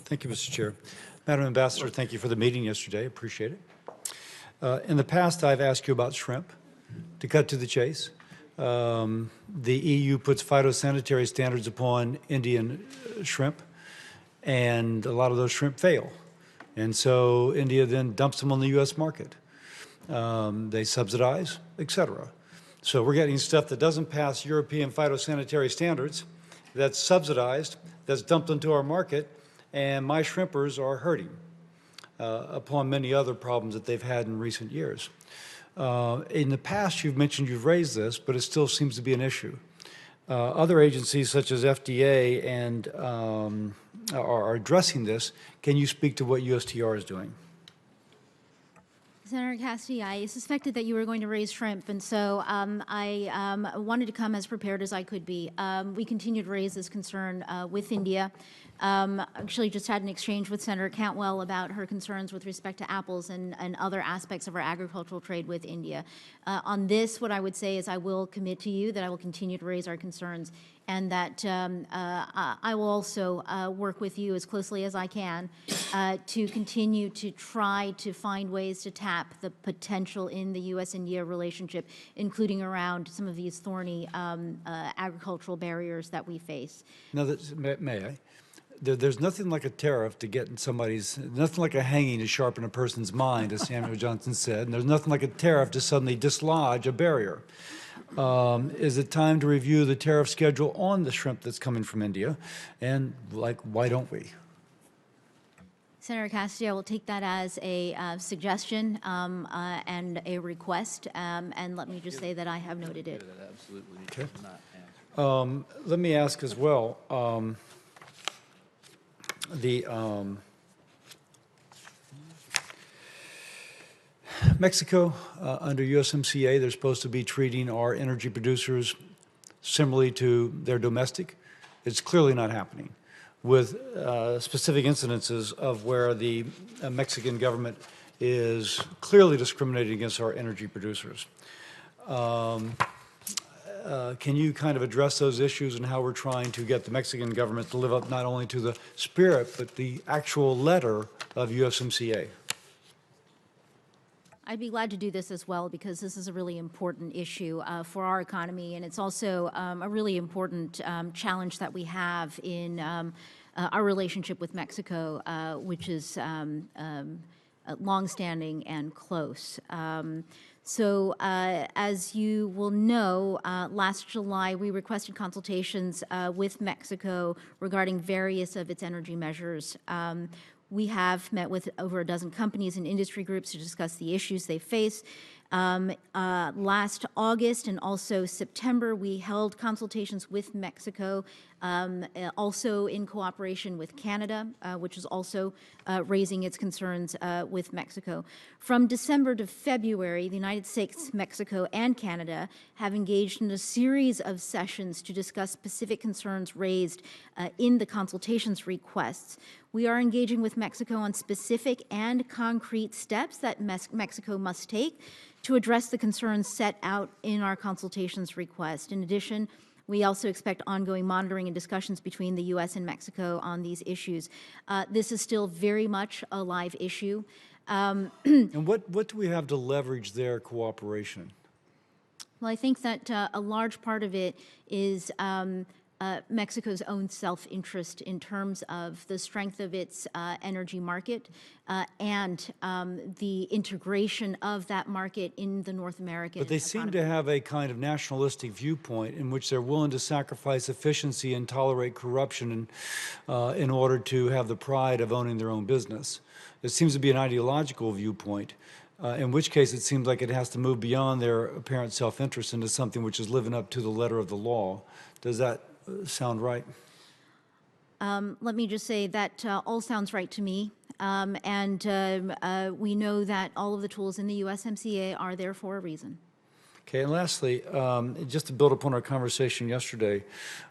Thank you, Mr. Chair. Madam Ambassador, thank you for the meeting yesterday. Appreciate it. In the past, I've asked you about shrimp. To cut to the chase, the EU puts phytosanitary standards upon Indian shrimp, and a lot of those shrimp fail. And so India then dumps them on the U.S. market. They subsidize, et cetera. So we're getting stuff that doesn't pass European phytosanitary standards, that's subsidized, that's dumped into our market, and my shrimpers are hurting upon many other problems that they've had in recent years. In the past, you've mentioned you've raised this, but it still seems to be an issue. Other agencies such as FDA and are addressing this. Can you speak to what USTR is doing? Senator Cassidy, I suspected that you were going to raise shrimp, and so I wanted to come as prepared as I could be. We continue to raise this concern with India. Actually just had an exchange with Senator Cantwell about her concerns with respect to apples and other aspects of our agricultural trade with India. On this, what I would say is I will commit to you that I will continue to raise our concerns, and that I will also work with you as closely as I can to continue to try to find ways to tap the potential in the U.S.-India relationship, including around some of these thorny agricultural barriers that we face. Now, may I? There's nothing like a tariff to get in somebody's, nothing like a hanging to sharpen a person's mind, as Samuel Johnson said, and there's nothing like a tariff to suddenly dislodge a barrier. Is it time to review the tariff schedule on the shrimp that's coming from India? And, why don't we? Senator Cassidy, I will take that as a suggestion and a request, and let me just say that I have noted it. Absolutely. Okay. Let me ask as well. Mexico, under USMCA, they're supposed to be treating our energy producers similarly to their domestic. It's clearly not happening, with specific incidences of where the Mexican government is clearly discriminating against our energy producers. Can you kind of address those issues and how we're trying to get the Mexican government to live up not only to the spirit, but the actual letter of USMCA? I'd be glad to do this as well, because this is a really important issue for our economy, and it's also a really important challenge that we have in our relationship with Mexico, which is longstanding and close. So as you will know, last July we requested consultations with Mexico regarding various of its energy measures. We have met with over a dozen companies and industry groups to discuss the issues they face. Last August and also September, we held consultations with Mexico, also in cooperation with Canada, which is also raising its concerns with Mexico. From December to February, the United States, Mexico, and Canada have engaged in a series of sessions to discuss specific concerns raised in the consultations requests. We are engaging with Mexico on specific and concrete steps that Mexico must take to address the concerns set out in our consultations request. In addition, we also expect ongoing monitoring and discussions between the U.S. and Mexico on these issues. This is still very much a live issue. And what do we have to leverage their cooperation? Well, I think that a large part of it is Mexico's own self-interest in terms of the strength of its energy market and the integration of that market in the North American But they seem to have a kind of nationalistic viewpoint in which they're willing to sacrifice efficiency and tolerate corruption in order to have the pride of owning their own business. It seems to be an ideological viewpoint, in which case it seems like it has to move beyond their apparent self-interest into something which is living up to the letter of the law. Does that sound right? Let me just say that all sounds right to me. And we know that all of the tools in the USMCA are there for a reason. Okay, and lastly, just to build upon our conversation yesterday,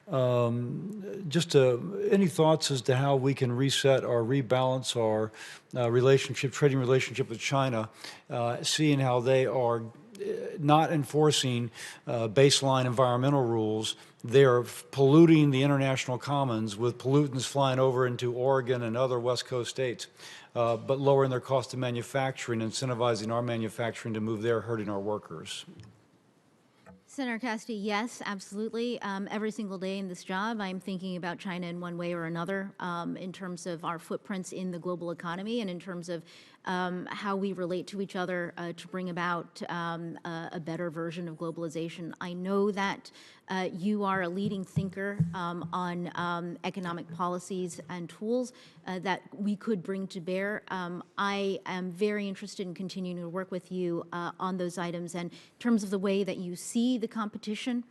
any thoughts as to how we can reset or rebalance our trading relationship with China, seeing how they are not enforcing baseline environmental rules, they're polluting the international commons with pollutants flying over into Oregon and other West Coast states, but lowering their cost of manufacturing, incentivizing our manufacturing to move there, hurting our workers. Senator Cassidy, yes, absolutely. Every single day in this job, I'm thinking about China in one way or another in terms of our footprints in the global economy and in terms of how we relate to each other to bring about a better version of globalization. I know that you are a leading thinker on economic policies and tools that we could bring to bear. I am very interested in continuing to work with you on those items and in terms of the way that you see the competition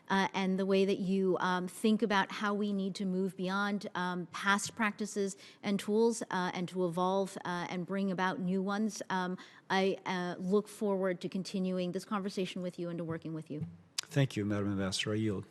and the way that you think about how we need to move beyond past practices and tools and to evolve and bring about new ones. I look forward to continuing this conversation with you and to working with you. Thank you, Madam Ambassador. I yield.